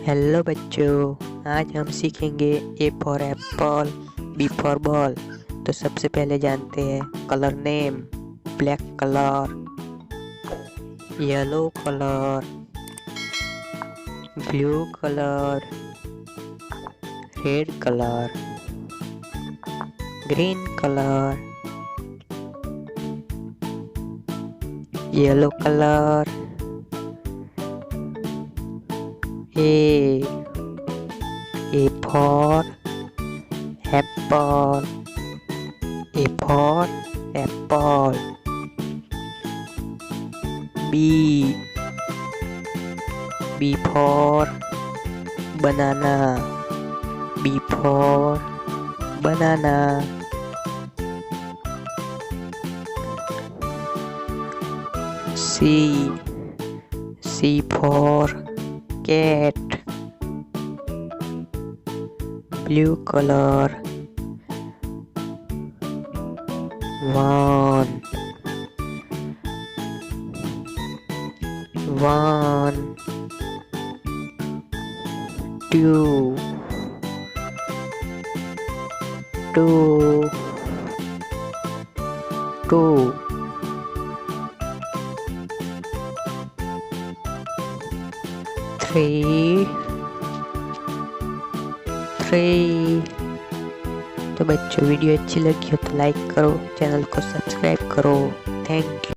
Hello बच्चों, आज हम सीखेंगे A for apple, B for ball. तो सबसे पहले जानते हैं colour name. Black colour, yellow colour, blue colour, red colour, green colour, yellow colour. A for apple. A for apple. B for banana. B for banana. C for cat. Blue color. 1 2 3 तो बच्चों, video अच्छी लगी हो तो like करो, channel को subscribe करो। Thank you.